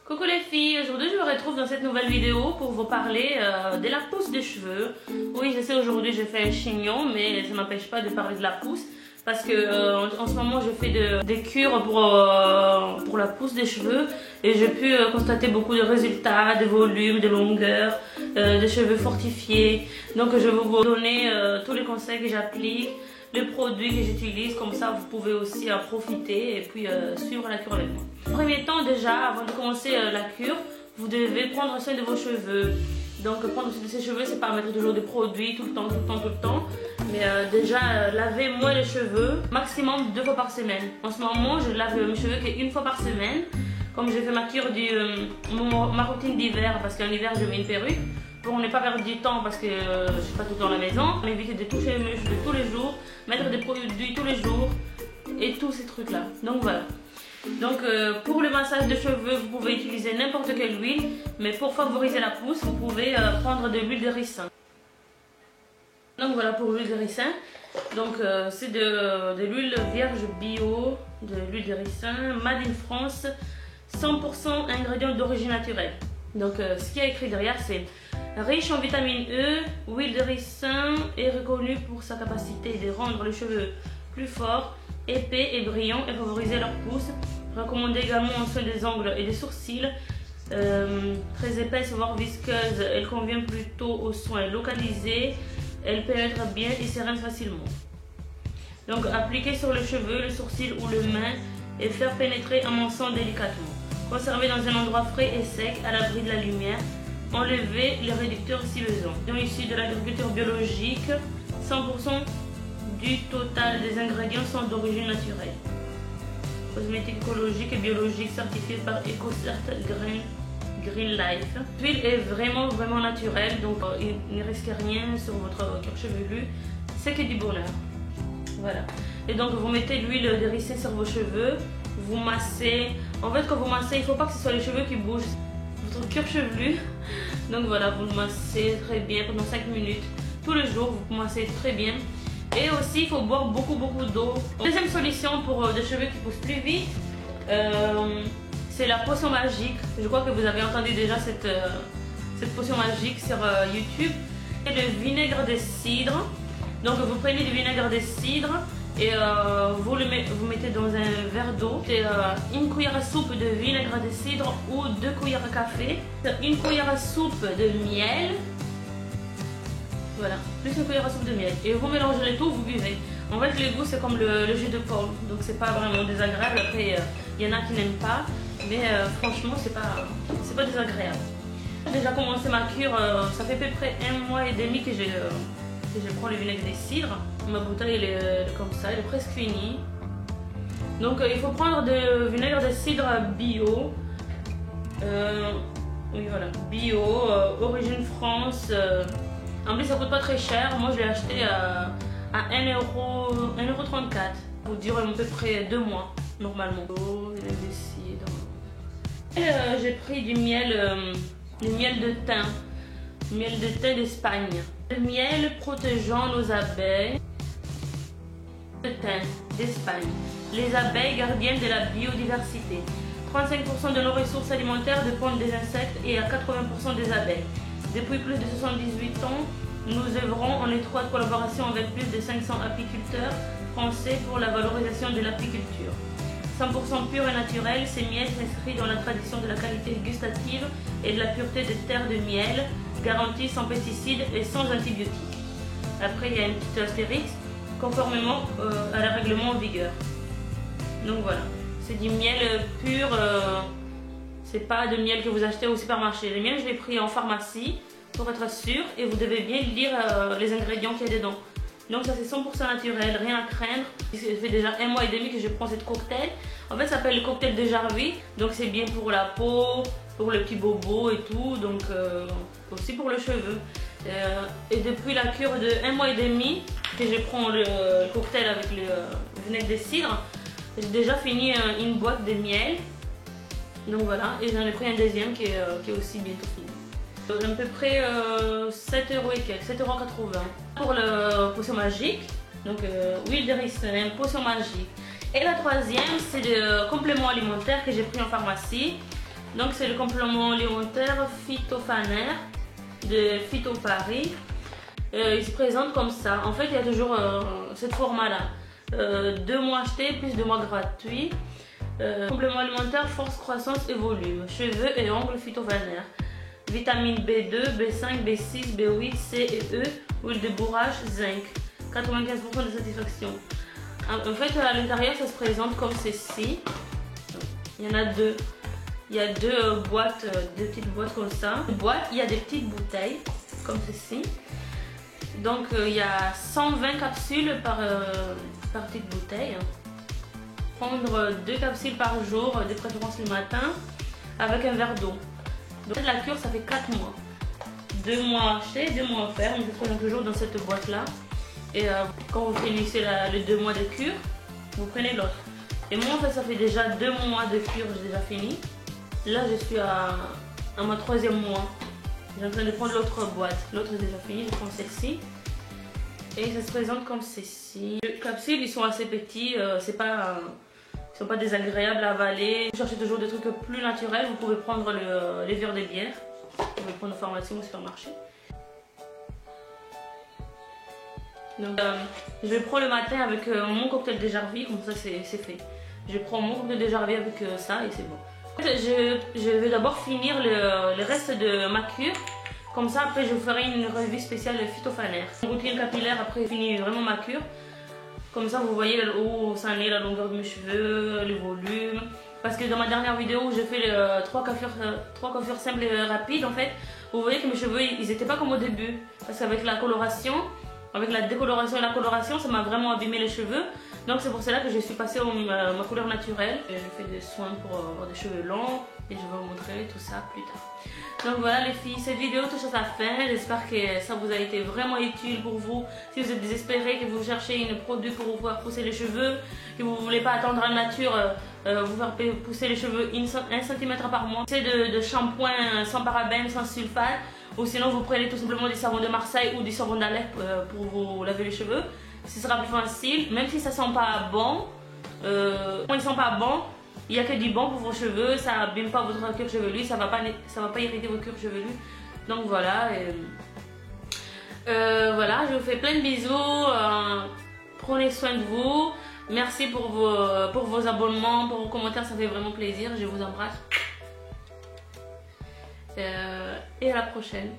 Coucou les filles, aujourd'hui je me retrouve dans cette nouvelle vidéo pour vous parler de la pousse des cheveux. Oui, je sais, aujourd'hui j'ai fait un chignon, mais ça ne m'empêche pas de parler de la pousse parce que en ce moment je fais des cures pour la pousse des cheveux et j'ai pu constater beaucoup de résultats, de volume, de longueur, de cheveux fortifiés. Donc je vais vous donner tous les conseils que j'applique, les produits que j'utilise, comme ça vous pouvez aussi en profiter et puis suivre la cure avec moi. En premier temps, déjà avant de commencer la cure, vous devez prendre soin de vos cheveux. Donc prendre soin de ses cheveux, c'est pas mettre toujours des produits tout le temps, mais déjà laver moins les cheveux, maximum 2 fois par semaine. En ce moment je lave mes cheveux qu'une fois par semaine, comme j'ai fait ma cure ma routine d'hiver, parce qu'en hiver je mets une perruque pour ne pas perdre du temps, parce que je suis pas tout le temps à la maison, m'éviter de toucher mes cheveux tous les jours, mettre des produits tous les jours et tous ces trucs là. Donc voilà. Donc pour le massage de cheveux, vous pouvez utiliser n'importe quelle huile, mais pour favoriser la pousse, vous pouvez prendre de l'huile de ricin. Donc voilà pour l'huile de ricin. Donc c'est de l'huile vierge bio, de l'huile de ricin, made in France, 100% ingrédients d'origine naturelle. Donc ce qui est écrit derrière, c'est riche en vitamine E, huile de ricin est reconnue pour sa capacité de rendre les cheveux plus forts, épais et brillants et favoriser leur pousse. Recommandée également en soin des ongles et des sourcils. Très épaisse voire visqueuse, elle convient plutôt aux soins localisés. Elle pénètre bien et s'érince facilement. Donc appliquer sur le cheveu, le sourcil ou le main et faire pénétrer en massant délicatement. Conserver dans un endroit frais et sec à l'abri de la lumière. Enlever les réducteurs si besoin. Donc ici de l'agriculture biologique, 100% du total des ingrédients sont d'origine naturelle. Cosmétique écologique et biologique certifié par EcoCert Green Life. L'huile est vraiment naturelle, donc il ne risque rien sur votre cuir chevelu. C'est que du bonheur. Voilà. Et donc vous mettez l'huile de ricin sur vos cheveux, vous massez. En fait, quand vous massez, il ne faut pas que ce soit les cheveux qui bougent, votre cuir chevelu. Donc voilà, vous le massez très bien pendant 5 minutes. Tous les jours, vous massez très bien. Et aussi, il faut boire beaucoup d'eau. Deuxième solution pour des cheveux qui poussent plus vite, c'est la potion magique. Je crois que vous avez entendu déjà cette potion magique sur YouTube. Et le vinaigre de cidre. Donc vous prenez du vinaigre de cidre et vous mettez dans un verre d'eau. Une cuillère à soupe de vinaigre de cidre ou 2 cuillères à café. Une cuillère à soupe de miel. Voilà, plus une cuillère à soupe de miel. Et vous mélangez le tout, vous buvez. En fait, le goût, c'est comme le jus de pomme. Donc, c'est pas vraiment désagréable. Après, il y en a qui n'aiment pas. Mais franchement, c'est pas désagréable. J'ai déjà commencé ma cure. Ça fait à peu près 1 mois et demi que je prends le vinaigre de cidre. Ma bouteille, elle est comme ça. Elle est presque finie. Donc, il faut prendre du vinaigre de cidre bio. Oui, voilà. Bio, origine France. En plus, ça coûte pas très cher. Moi, je l'ai acheté à 1,34 €. Ça dure à peu près 2 mois, normalement. J'ai pris du miel de thym. Miel de thym d'Espagne. Le miel protégeant nos abeilles. De thym d'Espagne. Les abeilles gardiennes de la biodiversité. 35% de nos ressources alimentaires dépendent des insectes et à 80% des abeilles. Depuis plus de 78 ans, nous œuvrons en étroite collaboration avec plus de 500 apiculteurs français pour la valorisation de l'apiculture. 100% pur et naturel, ces miels s'inscrivent dans la tradition de la qualité gustative et de la pureté des terres de miel, garantie sans pesticides et sans antibiotiques. Après, il y a une petite astérix, conformément à la règlement en vigueur. Donc voilà, c'est du miel pur. C'est pas de miel que vous achetez au supermarché. Le miel, je l'ai pris en pharmacie pour être sûr et vous devez bien lire les ingrédients qu'il y a dedans. Donc ça c'est 100% naturel, rien à craindre. Ça fait déjà 1 mois et demi que je prends cette cocktail. En fait ça s'appelle le cocktail de Jarvie. Donc c'est bien pour la peau, pour le petit bobo et tout. Donc aussi pour le cheveu. Et depuis la cure de 1 mois et demi que je prends le cocktail avec le vinaigre de cidre, j'ai déjà fini une boîte de miel. Donc voilà, et j'en ai pris un deuxième qui est aussi bientôt fini. À peu près 7 € et quelques, 7,80 € pour le potion magique. Donc huile de ricin, potion magique. Et la troisième, c'est le complément alimentaire que j'ai pris en pharmacie. Donc c'est le complément alimentaire Phytofaner de Phyto Paris. Il se présente comme ça. En fait, il y a toujours cette format-là. 2 mois achetés plus 2 mois gratuits. Complément alimentaire, force, croissance et volume. Cheveux et ongles Phytofaner. Vitamine B2, B5, B6, B8, C et E. Huile de bourrage, zinc. 95% de satisfaction. En fait, à l'intérieur, ça se présente comme ceci. Il y en a deux. Il y a deux boîtes, deux petites boîtes comme ça. Il y a des petites bouteilles comme ceci. Donc il y a 120 capsules par petite bouteille. Prendre 2 capsules par jour, de préférence le matin, avec un verre d'eau. Donc la cure, ça fait 4 mois. 2 mois achetés, 2 mois offerts. On se présente toujours dans cette boîte là. Et quand vous finissez les 2 mois de cure, vous prenez l'autre. Et moi en fait ça fait déjà 2 mois de cure, j'ai déjà fini. Là je suis à mon 3e mois. J'ai en train de prendre l'autre boîte. L'autre est déjà fini, je prends celle-ci. Et ça se présente comme ceci. Les capsules ils sont assez petits, ils sont pas désagréables à avaler. Vous cherchez toujours des trucs plus naturels, vous pouvez prendre le levure de bière. Vous pouvez prendre en pharmacie ou au supermarché. Donc je le prends le matin avec mon cocktail de Jarvie, comme ça c'est fait. Je prends mon cocktail de Jarvie avec ça et c'est bon. Je vais d'abord finir le reste de ma cure. Comme ça après je vous ferai une revue spéciale de Phytofaner. Une routine capillaire après j'ai fini vraiment ma cure. Comme ça vous voyez où ça en est, la longueur de mes cheveux, le volume. Parce que dans ma dernière vidéo j'ai fait 3 coiffures simples et rapides en fait. Vous voyez que mes cheveux ils étaient pas comme au début. Parce qu'avec la coloration, avec la décoloration et la coloration, ça m'a vraiment abîmé les cheveux. Donc c'est pour cela que je suis passée à ma couleur naturelle. Je fais des soins pour avoir des cheveux longs et je vais vous montrer tout ça plus tard. Donc voilà les filles, cette vidéo touche à sa fin. J'espère que ça vous a été vraiment utile pour vous. Si vous êtes désespéré, que vous cherchez un produit pour vous pouvoir pousser les cheveux, que vous ne voulez pas attendre à la nature, vous faire pousser les cheveux 1 cm par mois. C'est de shampoing sans parabènes, sans sulfate. Ou sinon vous prenez tout simplement du savon de Marseille ou du savon d'Alep pour vous laver les cheveux. Ce sera plus facile, même si ça sent pas bon. Quand ils sont pas bons, il n'y a que du bon pour vos cheveux, ça n'abîme pas votre cuir chevelu, ça va pas irriter vos cuirs chevelus. Donc voilà. Voilà, je vous fais plein de bisous. Prenez soin de vous. Merci pour vos abonnements, pour vos commentaires, ça fait vraiment plaisir. Je vous embrasse. Et à la prochaine.